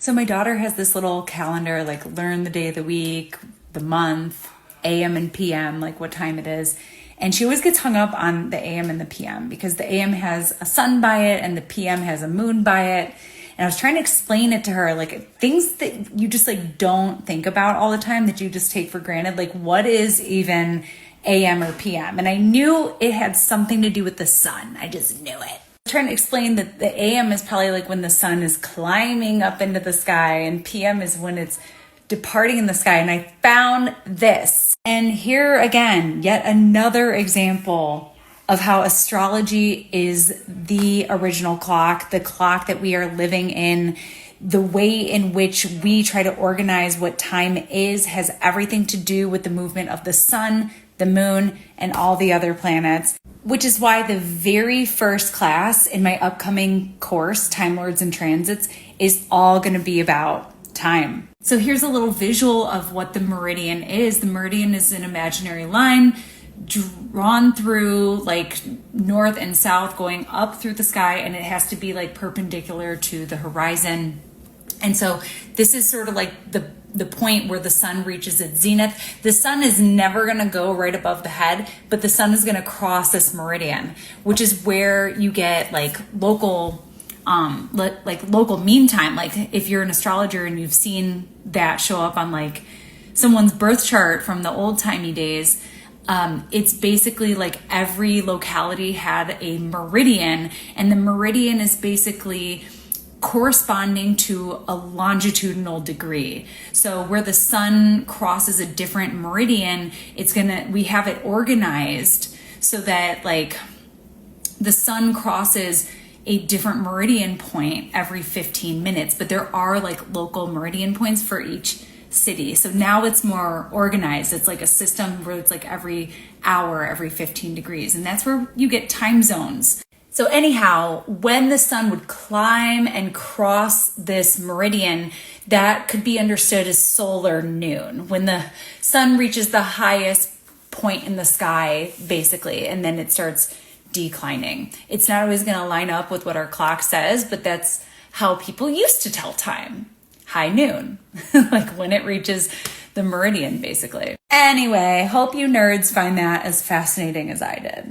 So my daughter has this little calendar, like learn the day of the week, the month, AM and PM, like what time it is. And she always gets hung up on the AM and the PM because the AM has a sun by it and the PM has a moon by it. And I was trying to explain it to her, like things that you just like don't think about all the time that you just take for granted. Like what is even AM or PM? And I knew it had something to do with the sun. I just knew it. Trying to explain that the AM is probably like when the sun is climbing up into the sky and PM is when it's departing in the sky. And I found this. And here again, yet another example of how astrology is the original clock, the clock that we are living in. The way in which we try to organize what time is has everything to do with the movement of the sun, the moon, and all the other planets. Which is why the very first class in my upcoming course, Time Lords and Transits, is all going to be about time. So here's a little visual of what the meridian is. The meridian is an imaginary line drawn through like north and south going up through the sky, and it has to be like perpendicular to the horizon. And so this is sort of like the point where the sun reaches its zenith. The sun is never going to go right above the head, but the sun is going to cross this meridian, which is where you get like local mean time. Like if you're an astrologer and you've seen that show up on like someone's birth chart from the old timey days, it's basically like every locality had a meridian, and the meridian is basically corresponding to a longitudinal degree. So where the sun crosses a different meridian, we have it organized so that like the sun crosses a different meridian point every 15 minutes, but there are like local meridian points for each city. So now it's more organized. It's like a system where it's like every hour, every 15 degrees. And that's where you get time zones. So anyhow, when the sun would climb and cross this meridian, that could be understood as solar noon. When the sun reaches the highest point in the sky, basically, and then it starts declining. It's not always going to line up with what our clock says, but that's how people used to tell time. High noon, like when it reaches the meridian, basically. Anyway, hope you nerds find that as fascinating as I did.